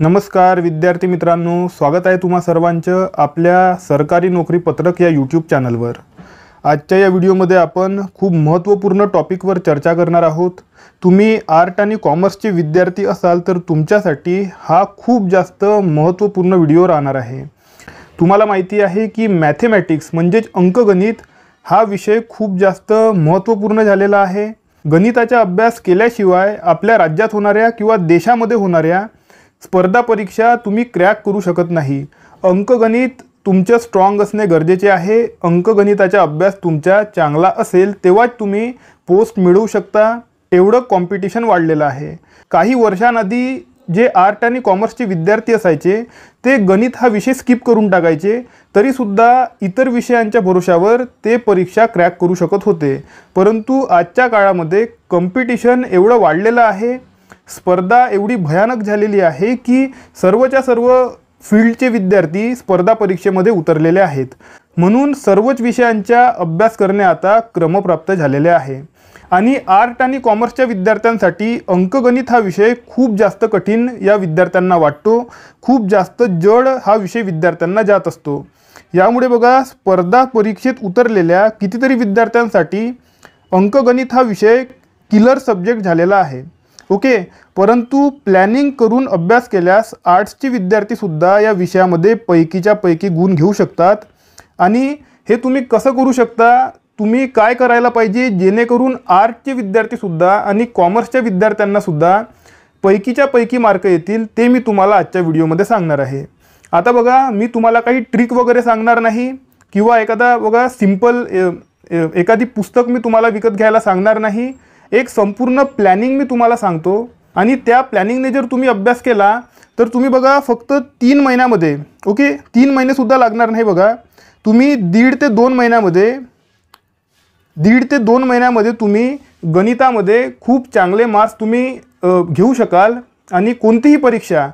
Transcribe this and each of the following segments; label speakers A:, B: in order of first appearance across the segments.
A: नमस्कार विद्यार्थी मित्रांनो, स्वागत आहे तुम्हा सर्वांचं आपल्या सरकारी नोकरी पत्रक या यूट्यूब चॅनलवर। आजच्या या व्हिडिओमध्ये आपण खूप महत्त्वपूर्ण टॉपिकवर चर्चा करणार आहोत। तुम्ही आर्ट आणि कॉमर्सचे विद्यार्थी असाल तर तुमच्यासाठी हा खूप जास्त महत्त्वपूर्ण व्हिडिओ राहणार आहे। तुम्हाला माहिती आहे की मॅथेमॅटिक्स म्हणजेच अंकगणित हा विषय खूप जास्त महत्त्वपूर्ण झालेला आहे। गणिताचा अभ्यास केल्याशिवाय आपल्या राज्यात होणाऱ्या किंवा देशामध्ये होणाऱ्या स्पर्धा परीक्षा तुम्ही क्रॅक करू शकत नाही। अंकगणित तुमचं स्ट्रॉंग असणे गरजेचे आहे। अंकगणिताचा अभ्यास तुमचा चांगला असेल तेव्हाच तुम्ही पोस्ट मिळवू शकता। एवढं कॉम्पिटिशन वाढलेलं आहे। काही वर्षांआधी जे आर्ट आणि कॉमर्सचे विद्यार्थी असायचे ते गणित हा विषय स्किप करून टाकायचे, तरीसुद्धा इतर विषयांच्या भरोशावर ते परीक्षा क्रॅक करू शकत होते। परंतु आजच्या काळामध्ये कॉम्पिटिशन एवढं वाढलेलं आहे, स्पर्धा एवढी भयानक झालेली आहे की सर्वच्या सर्व फील्डचे विद्यार्थी स्पर्धा परीक्षेमध्ये उतरलेले आहेत। म्हणून सर्वच विषयांचा अभ्यास करणे आता क्रमप्राप्त झालेले आहे। आणि आर्ट आणि कॉमर्सच्या विद्यार्थ्यांसाठी अंकगणित हा विषय खूप जास्त कठीण या विद्यार्थ्यांना वाटतो, खूप जास्त जड हा विषय विद्यार्थ्यांना जात असतो। यामुळे बघा, स्पर्धा परीक्षेत उतरलेल्या कितीतरी विद्यार्थ्यांसाठी अंकगणित हा विषय किलर सब्जेक्ट झालेला आहे। ओके, परंतु प्लॅनिंग करून अभ्यास केल्यास आर्ट्सचे विद्यार्थीसुद्धा या विषयामध्ये पैकीच्या पैकी गुण घेऊ शकतात। आणि हे तुम्ही कसं करू शकता, तुम्ही काय करायला पाहिजे जेणेकरून आर्टचे विद्यार्थीसुद्धा आणि कॉमर्सच्या विद्यार्थ्यांनासुद्धा पैकीच्या पैकी मार्क येतील, ते मी तुम्हाला आजच्या व्हिडिओमध्ये सांगणार आहे। आता बघा, मी तुम्हाला काही ट्रिक वगैरे सांगणार नाही किंवा एखादा सिंपल एखादी पुस्तक मी तुम्हाला विकत घ्यायला सांगणार नाही। एक संपूर्ण प्लॅनिंग मी तुम्हाला सांगतो आणि त्या प्लॅनिंगने जर तुम्ही अभ्यास केला तर तुम्ही बघा फक्त 3 महिन्यामध्ये, ओके, 3 महिनेसुद्धा लागणार नाही बघा, तुम्ही दीड ते दोन महिन्यामध्ये तुम्ही गणितामध्ये खूप चांगले मार्क्स तुम्ही घेऊ शकाल। आणि कोणतीही परीक्षा,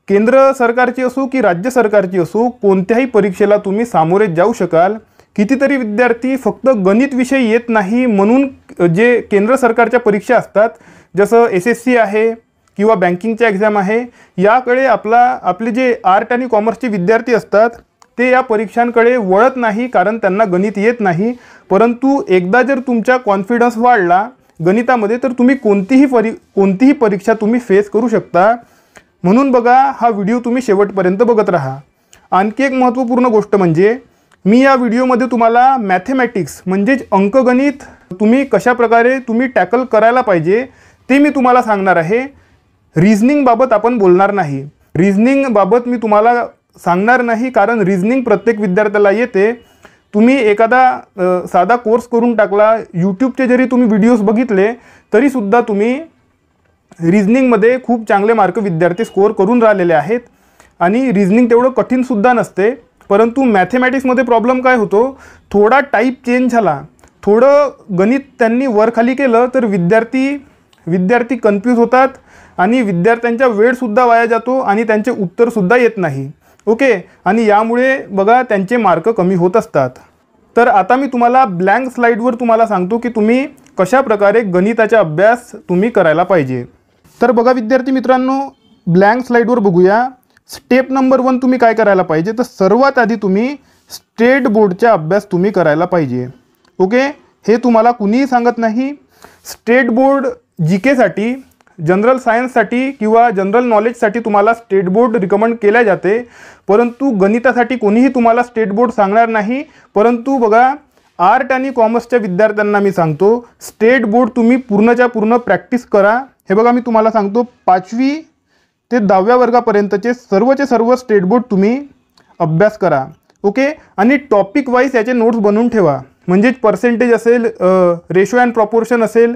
A: केंद्र सरकारची असो की राज्य सरकारची असो, कोणत्याही परीक्षेला तुम्ही सामोरे जाऊ शकाल। कितीतरी विद्यार्थी फक्त गणित विषय येत नाही म्हणून जे केंद्र सरकारच्या परीक्षा असतात, जसं SSC आहे किंवा बँकिंगच्या एक्झाम आहे, याकडे आपले जे आर्ट आणि कॉमर्सचे विद्यार्थी असतात ते या परीक्षांकडे वळत नाही, कारण त्यांना गणित येत नाही। परंतु एकदा जर तुमचा कॉन्फिडन्स वाढला गणितामध्ये तर तुम्ही कोणतीही परीक्षा तुम्ही फेस करू शकता। म्हणून बघा, हा व्हिडिओ तुम्ही शेवटपर्यंत बघत राहा। आणखी एक महत्त्वपूर्ण गोष्ट म्हणजे मी या व्हिडिओमध्ये तुम्हाला मॅथेमॅटिक्स म्हणजेच अंकगणित तुम्ही कशाप्रकारे तुम्ही टॅकल करायला पाहिजे ते मी तुम्हाला सांगणार आहे। रिझनिंग बाबत आपण बोलणार नाही। रिझनिंग बाबत मी तुम्हाला सांगणार नाही, कारण रिझनिंग प्रत्येक विद्यार्थ्याला येते। तुम्ही एखादा साधा कोर्स करून टाकला, यूट्यूबचे जरी तुम्ही व्हिडिओज बघितले तरीसुद्धा तुम्ही रिझनिंगमध्ये खूप चांगले मार्क विद्यार्थी स्कोअर करून राहिलेले आहेत। आणि रिझनिंग तेवढं कठीणसुद्धा नसते। परंतु मॅथेमॅटिक्समध्ये प्रॉब्लेम काय होतो, थोडा टाईप चेंज झाला, थोडं गणित त्यांनी वरखाली केलं तर विद्यार्थी कन्फ्यूज होतात आणि विद्यार्थ्यांचा वेळसुद्धा वाया जातो आणि त्यांचे उत्तरसुद्धा येत नाही। ओके, आणि यामुळे बघा त्यांचे मार्क कमी होत असतात। तर आता मी तुम्हाला ब्लँक स्लाईडवर तुम्हाला सांगतो की तुम्ही कशाप्रकारे गणिताचा अभ्यास तुम्ही करायला पाहिजे। तर बघा विद्यार्थी मित्रांनो, ब्लँक स्लाईडवर बघूया। स्टेप नंबर 1 तुम्ही काय करायला पाहिजे, तर सर्वात आधी तुम्ही स्टेट बोर्डचा अभ्यास तुम्ही करायला पाहिजे। ओके, हे तुम्हाला कुणीही सांगत नाही। स्टेट बोर्ड जीकेसाठी, जनरल सायन्ससाठी किंवा जनरल नॉलेजसाठी तुम्हाला स्टेट बोर्ड रिकमेंड केल्या जाते, परंतु गणितासाठी कोणीही तुम्हाला स्टेट बोर्ड सांगणार नाही। परंतु बघा, आर्ट आणि कॉमर्सच्या विद्यार्थ्यांना मी सांगतो, स्टेट बोर्ड तुम्ही पूर्णच्या पूर्ण प्रॅक्टिस करा। हे बघा, मी तुम्हाला सांगतो 5वी ते 10व्या वर्गापर्यंतचे सर्व स्टेट बोर्ड तुम्ही अभ्यास करा। ओके, आणि टॉपिक वाईज याचे नोट्स बनवून ठेवा, म्हणजेच पर्सेंटेज असेल, रेशो अँड प्रॉपोर्शन असेल,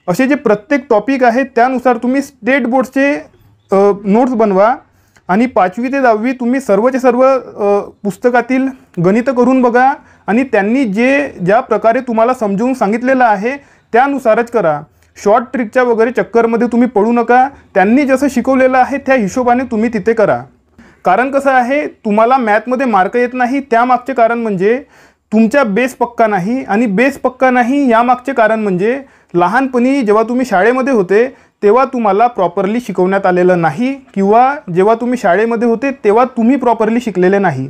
A: असे जे प्रत्येक टॉपिक आहेत त्यानुसार तुम्ही स्टेट बोर्डचे नोट्स बनवा। आणि 5वी ते 10वी तुम्ही सर्वचे सर्व पुस्तकातील गणित करून बघा आणि त्यांनी ज्या प्रकारे तुम्हाला समजवून सांगितलेलं आहे त्यानुसारच करा। शॉर्ट ट्रिकच्या वगैरे चक्करमध्ये तुम्ही पडू नका। त्यांनी जसं शिकवलेलं आहे त्या हिशोबाने तुम्ही तिथे करा। कारण कसं आहे, तुम्हाला मॅथमध्ये मार्क येत नाही त्यामागचे कारण म्हणजे तुमचा बेस पक्का नाही, आणि बेस पक्का नाही यामागचे कारण म्हणजे लहानपणी जेव्हा तुम्ही शाळेमध्ये होते तेव्हा तुम्हाला प्रॉपरली शिकवण्यात आलेलं नाही, किंवा जेव्हा तुम्ही शाळेमध्ये होते तेव्हा तुम्ही प्रॉपरली शिकलेले नाही.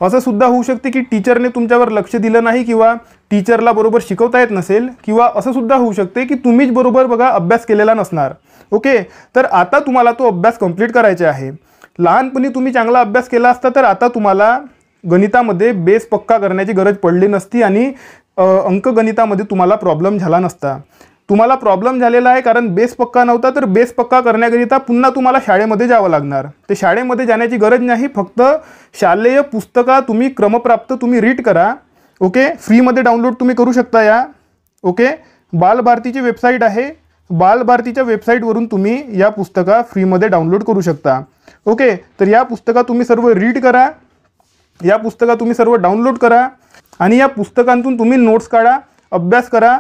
A: असं सुद्धा होऊ शकते की टीचरने तुमच्यावर लक्ष दिलं नाही, किंवा टीचरला बरोबर शिकवता येत नसेल, किंवा असं सुद्धा होऊ शकते की तुम्हीच बरोबर बघा अभ्यास केलेला नसणार. ओके, तर आता तुम्हाला तो अभ्यास कंप्लीट करायचा आहे. लहानपणी तुम्ही चांगला अभ्यास केला असता तर आता तुम्हाला गणितामध्ये बेस पक्का करण्याची गरज पडली नसती आणि अंकगणितामध्ये तुम्हाला प्रॉब्लेम झाला नसता. तुम्हाला प्रॉब्लेम झालेला आहे कारण बेस पक्का नव्हता, तर बेस पक्का करण्याकरिता पुन्हा तुम्हाला शाळेमध्ये जावं लागणार. ते शाळेमध्ये जाण्याची गरज नाही, फक्त शालेय पुस्तका तुम्ही क्रमप्राप्त तुम्ही रीड करा. ओके, फ्रीमध्ये डाउनलोड तुम्ही करू शकता या. ओके, बालभारतीची वेबसाईट आहे, बालभारतीच्या वेबसाईटवरून तुम्ही या पुस्तका फ्रीमध्ये डाउनलोड करू शकता. ओके, तर या पुस्तका तुम्ही सर्व रीड करा, या पुस्तका तुम्ही सर्व डाउनलोड करा आणि या पुस्तकांतून तुम्ही नोट्स काढा, अभ्यास करा.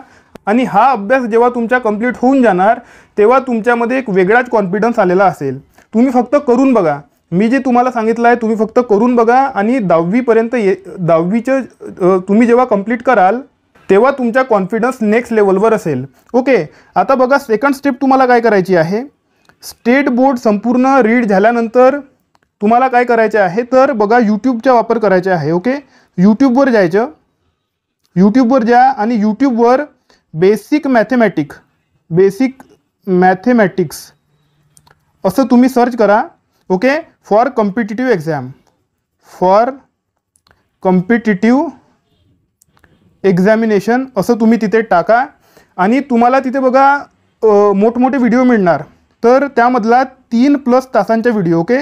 A: आणि हा अभ्यास जेव्हा तुमचा कंप्लीट होऊन जाणार तेव्हा तुमच्यामध्ये एक वेगळाच कॉन्फिडन्स आलेला असेल. तुम्ही फक्त करून बघा, मी जे तुम्हाला सांगितलं आहे तुम्ही फक्त करून बघा आणि 10वीपर्यंत 10वीचं तुम्ही जेव्हा कंप्लीट कराल तेव्हा तुमचा कॉन्फिडन्स नेक्स्ट लेवलवर असेल. ओके, आता बघा सेकंड स्टेप तुम्हाला काय करायची आहे. स्टेट बोर्ड संपूर्ण रीड झाल्यानंतर तुम्हाला काय करायचे आहे तर बघा यूट्यूबचा वापर करायचा आहे. ओके, यूट्यूबवर जायचं, यूट्यूबवर जा आणि यूट्यूबवर बेसिक मॅथेमॅटिक्स असं तुम्ही सर्च करा. ओके, फॉर कॉम्पिटिटिव्ह एक्झामिनेशन असं तुम्ही तिथे टाका आणि तुम्हाला तिथे बघा मोठमोठे व्हिडिओ मिळणार. तर त्यामधला 3+ तासांचा व्हिडिओ, ओके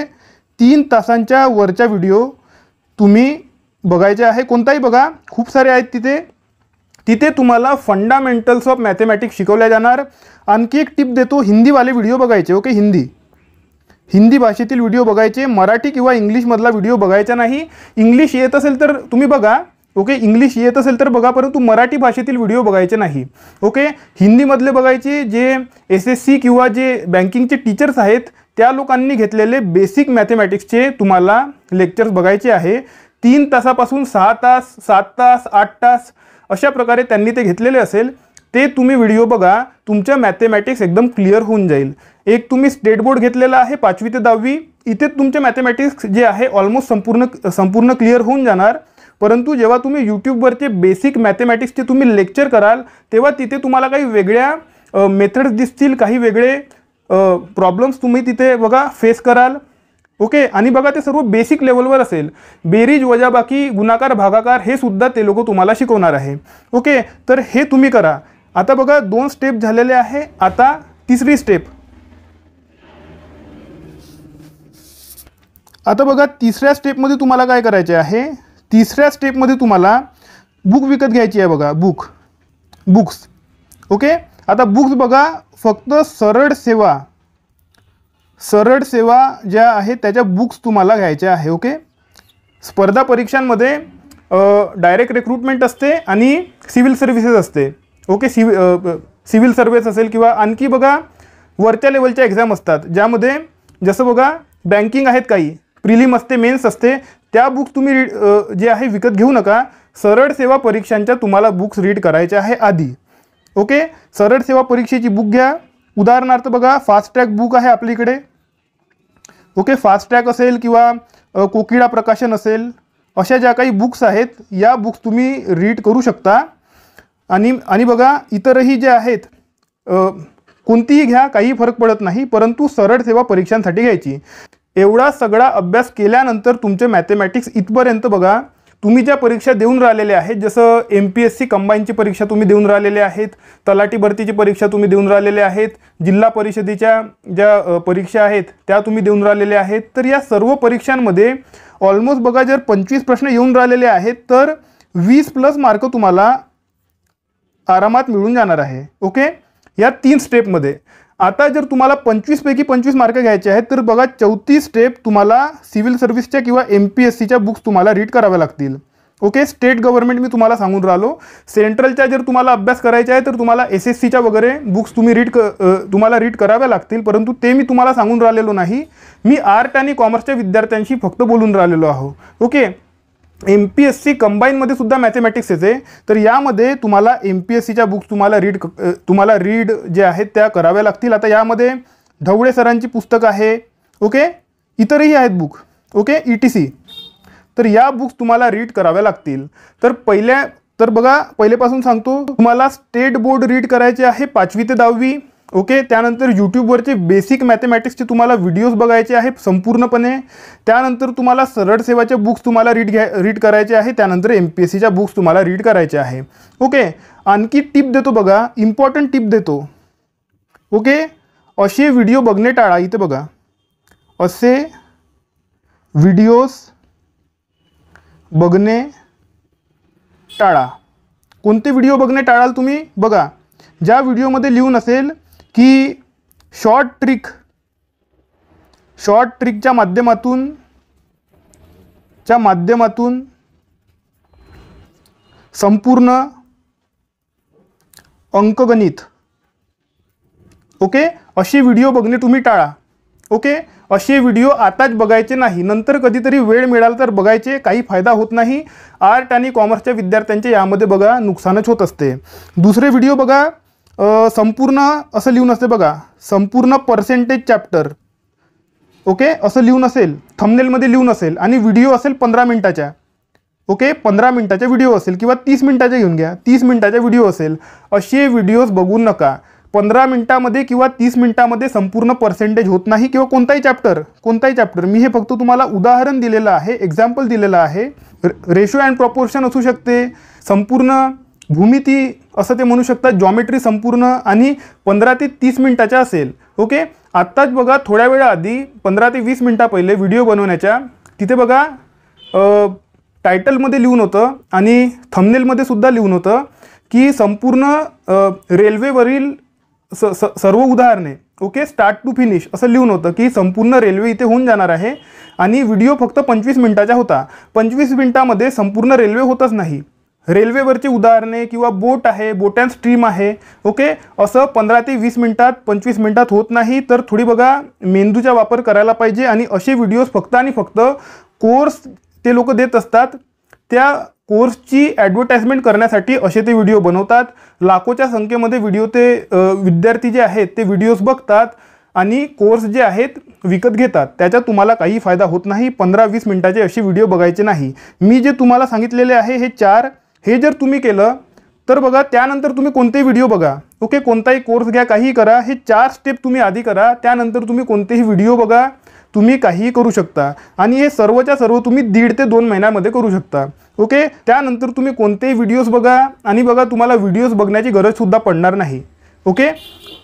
A: 3 तासांच्या वरचा व्हिडिओ तुम्ही बघायचे आहे. कोणताही बघा, खूप सारे आहेत तिथे. तिथे तुम्हाला फंडामेंटल्स ऑफ मॅथेमॅटिक्स शिकवल्या जाणार. आणखी एक टिप देतो, हिंदीवाले व्हिडिओ बघायचे. ओके, हिंदी भाषेतील व्हिडिओ बघायचे, मराठी किंवा इंग्लिशमधला व्हिडिओ बघायचा नाही. इंग्लिश येत असेल तर तुम्ही बघा. ओके, इंग्लिश येत असेल तर बघा, परंतु मराठी भाषेतील व्हिडिओ बघायचे नाही. ओके, हिंदीमधले बघायचे. जे SSC किंवा जे बँकिंगचे टीचर्स आहेत त्या लोकांनी घेतलेले बेसिक मॅथेमॅटिक्सचे तुम्हाला लेक्चर्स बघायचे आहे. 3 तासापासून 6 तास, 7 तास, 8 तास अशा प्रकारे त्यांनी ते घेतलेले असेल. ते तुम्ही व्हिडिओ बघा, तुमच्या मॅथेमॅटिक्स एकदम क्लिअर होऊन जाईल. एक तुम्ही स्टेट बोर्ड घेतलेला आहे 5वी ते 10वी, इथे तुमचे मॅथेमॅटिक्स जे आहे ऑलमोस्ट संपूर्ण क्लिअर होऊन जाणार. परंतु जेव्हा तुम्ही यूट्यूबवरचे बेसिक मॅथेमॅटिक्सचे तुम्ही लेक्चर कराल तेव्हा तिथे तुम्हाला काही वेगळ्या मेथड्स दिसतील, काही वेगळे प्रॉब्लेम्स तुम्ही तिथे बघा फेस कराल. ओके, आणि बघा ते सर्व बेसिक लेवलवर असेल. बेरीज, वजाबाकी, गुणाकार, भागाकार हे सुद्धा ते लोक तुम्हाला शिकवणार आहे. ओके, तर हे तुम्ही करा. आता बघा 2 स्टेप झालेले आहे. आता तिसरी स्टेप. आता बघा तिसऱ्या स्टेपमध्ये तुम्हाला काय करायचे आहे. तिसऱ्या स्टेपमध्ये तुम्हाला बुक विकत घ्यायची आहे. बघा बुक्स. ओके, आता बुक्स बघा, फक्त सरळ सेवा ज्या आहेत त्याच्या बुक्स तुम्हाला घ्यायच्या आहे. ओके, स्पर्धा परीक्षांमध्ये डायरेक्ट रिक्रुटमेंट असते आणि सिव्हिल सर्व्हिसेस असते. ओके, सिव्हिल सर्व्हिस असेल किंवा आणखी बघा वरच्या लेवलच्या एक्झाम असतात ज्यामध्ये जसं बघा बँकिंग आहेत, काही प्रिलिम असते, मेन्स असते. त्या बुक्स तुम्ही जे आहे विकत घेऊ नका. सरळ सेवा परीक्षांच्या तुम्हाला बुक्स रीड करायच्या आहे आधी. ओके, सरळ सेवा परीक्षेची बुक घ्या. उदाहरणार्थ बघा फास्ट ट्रॅक बुक आहे आपल्याकडे. ओके, फास्ट ट्रॅक असेल किंवा कोकिळा प्रकाशन असेल, अशा ज्या काही बुक्स आहेत या बुक्स तुम्ही रीड करू शकता. आणि बघा इतरही जे आहेत कोणतीही घ्या, काही फरक पडत नाही, परंतु सरळ सेवा परीक्षांसाठी घ्यायची. एवढा सगळा अभ्यास केल्यानंतर तुमचे मॅथेमॅटिक्स इथपर्यंत बघा तुम्ही ज्या परीक्षा देऊन राहिलेले आहेत, जसं MPSC कंबाईनची परीक्षा तुम्ही देऊन राहिलेले आहेत, तलाठी भरतीची परीक्षा तुम्ही देऊन राहिलेले आहेत, जिल्हा परिषदेच्या ज्या परीक्षा आहेत त्या तुम्ही देऊन राहिलेले आहेत. तर या सर्व परीक्षांमध्ये ऑलमोस्ट बघा जर 25 प्रश्न येऊन राहिलेले आहेत तर 20+ मार्क तुम्हाला आरामात मिळून जाणार आहे. ओके, या 3 स्टेपमध्ये. आता जर तुम्हाला 25 पैकी 25 मार्क घ्यायचे आहेत तर बघा 34 स्टेप तुम्हाला सिव्हिल सर्व्हिसच्या किंवा MPSCच्या बुक्स तुम्हाला रीड कराव्या लागतील. ओके, स्टेट गव्हर्नमेंट मी तुम्हाला सांगून राहिलो. सेंट्रलच्या जर तुम्हाला अभ्यास करायचा आहे तर तुम्हाला SSCच्या वगैरे बुक्स तुम्ही तुम्हाला रीड कराव्या लागतील, परंतु ते मी तुम्हाला सांगून राहिलेलो नाही. मी आर्ट आणि कॉमर्सच्या विद्यार्थ्यांशी फक्त बोलून राहिलेलो आहो. ओके, MPSC कंबाईनमध्ये सुद्धा मॅथमॅटिक्स येते. तर यामध्ये तुम्हाला MPSCच्या बुक्स तुम्हाला रीड जे आहेत त्या कराव्या लागतील. आता यामध्ये ढवळे सरांची पुस्तक आहे, ओके, इतरही आहेत बुक, ओके, ETC. तर या बुक्स तुम्हाला रीड कराव्या लागतील. तर बघा पहिलेपासून सांगतो, तुम्हाला स्टेट बोर्ड रीड करायचे आहे 5वी ते 10वी, ओके. त्यानंतर यूट्यूबवरचे बेसिक मॅथमॅटिक्सचे तुम्हाला व्हिडिओज बघायचे आहे संपूर्णपणे. त्यानंतर तुम्हाला सरळ सेवाचे बुक्स तुम्हाला रीड करायचे आहे. त्यानंतर MPSCच्या बुक्स तुम्हाला रीड करायचे आहे, ओके. आणखी टिप देतो बघा, इम्पॉर्टंट टिप देतो, ओके. असे व्हिडिओ बघणे टाळा. इथे बघा, असे व्हिडिओज बघणे टाळा. कोणते व्हिडिओ बघणे टाळाल तुम्ही? बघा, ज्या व्हिडिओमध्ये लिहून असेल की शॉर्ट ट्रिकच्या माध्यमातून संपूर्ण अंकगणित, ओके, असे व्हिडिओ बघणे तुम्ही टाळा, ओके. असे व्हिडिओ आताच बघायचे नाही, नंतर कधीतरी वेळ मिळाला तर बघायचे, काही फायदा होत नाही. आर्ट आणि कॉमर्सच्या विद्यार्थ्यांचे यामध्ये बघा नुकसानच होत असते. दुसरे व्हिडिओ बघा, संपूर्ण असं लिहून असते बघा, संपूर्ण पर्सेंटेज चॅप्टर, ओके, असं लिहून असेल, थंबनेलमध्ये लिहून असेल आणि व्हिडिओ असेल 15 मिनिटाच्या, ओके. 15 मिनिटाचा व्हिडिओ असेल किंवा 30 मिनिटाचा घेऊन घ्या, 30 मिनिटाचा व्हिडिओ असेल, असे व्हिडिओज बघू नका. 15 मिनिटामध्ये किंवा 30 मिनिटामध्ये संपूर्ण पर्सेंटेज होत नाही किंवा कोणताही चॅप्टर. मी हे फक्त तुम्हाला उदाहरण दिलेलं आहे, एक्झाम्पल दिलेलं आहे. रेशो अँड प्रॉपोर्शन असू शकते, संपूर्ण भूमिती असं ते म्हणू शकतात, जॉमेट्री संपूर्ण, आणि 15 ते 30 मिनिटाच्या असेल, ओके. आत्ताच बघा थोड्या वेळाआधी 15 ते 20 मिनिटा पहिले व्हिडिओ बनवण्याच्या तिथे बघा टायटलमध्ये लिहून होतं आणि थंबनेलमध्ये सुद्धा लिहून होतं की संपूर्ण रेल्वेवरील सर्व उदाहरणे, ओके, स्टार्ट टू फिनिश असं लिहून होतं की संपूर्ण रेल्वे इथे होऊन जाणार आहे. आणि व्हिडिओ फक्त 25 मिनिटाचा होता. 25 मिनिटामध्ये संपूर्ण रेल्वे होतच नाही. रेल्वेवरची उदाहरणे किंवा बोट आहे, बोट अँड स्ट्रीम आहे, ओके, असं 15 ते 20 मिनिटात 25 मिनिटात होत नाही. तर थोडी बघा मेंदूचा वापर करायला पाहिजे. आणि असे व्हिडिओज फक्त आणि फक्त कोर्स ते लोक देत असतात, त्या कोर्सची ॲडव्हर्टाइजमेंट करण्यासाठी असे ते व्हिडिओ बनवतात. लाखोच्या संख्येमध्ये व्हिडिओ ते विद्यार्थी जे आहेत ते व्हिडिओज बघतात आणि कोर्स जे आहेत विकत घेतात. त्याच्यात तुम्हाला काही फायदा होत नाही. 15-20 मिनिटाचे असे व्हिडिओ बघायचे नाही. मी जे तुम्हाला सांगितलेले आहे हे 4, हे जर तुम्ही केलं तर बघा त्यानंतर तुम्ही कोणतेही व्हिडिओ बघा, ओके, कोणताही कोर्स घ्या, काहीही करा, हे 4 स्टेप तुम्ही आधी करा. त्यानंतर तुम्ही कोणतेही व्हिडिओ बघा, तुम्ही काहीही करू शकता. आणि हे सर्वच्या सर्व तुम्ही 1.5 ते 2 महिन्यामध्ये करू शकता, ओके. त्यानंतर तुम्ही कोणतेही व्हिडिओज बघा आणि बघा तुम्हाला व्हिडिओज बघण्याची गरजसुद्धा पडणार नाही, ओके.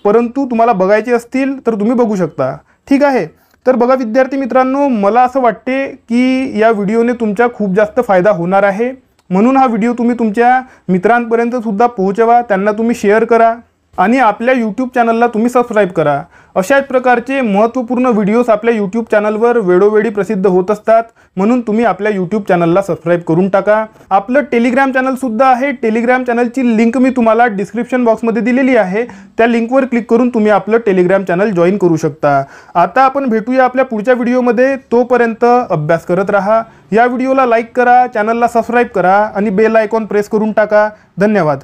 A: परंतु तुम्हाला बघायचे असतील तर तुम्ही बघू शकता, ठीक आहे. तर बघा विद्यार्थी मित्रांनो, मला असं वाटते की या व्हिडिओने तुमचा खूप जास्त फायदा होणार आहे. म्हणून हा व्हिडिओ तुम्ही तुमच्या मित्रांपर्यंत सुद्धा पोहोचवा, त्यांना तुम्ही शेअर करा आणि आपल्या यूट्यूब चॅनलला तुम्ही सबस्क्राईब करा. अशाच प्रकारचे महत्त्वपूर्ण व्हिडिओज आपल्या यूट्यूब चॅनलवर वेळोवेळी प्रसिद्ध होत असतात. म्हणून तुम्ही आपल्या यूट्यूब चॅनलला सबस्क्राईब करून टाका. आपलं टेलिग्राम चॅनलसुद्धा आहे. टेलिग्राम चॅनलची लिंक मी तुम्हाला डिस्क्रिप्शन बॉक्समध्ये दिलेली आहे. त्या लिंकवर क्लिक करून तुम्ही आपलं टेलिग्राम चॅनल जॉईन करू शकता. आता आपण भेटूया आपल्या पुढच्या व्हिडिओमध्ये. तोपर्यंत अभ्यास करत राहा. या व्हिडिओला लाईक करा, चॅनलला सबस्क्राईब करा आणि बेल आयकॉन प्रेस करून टाका. धन्यवाद.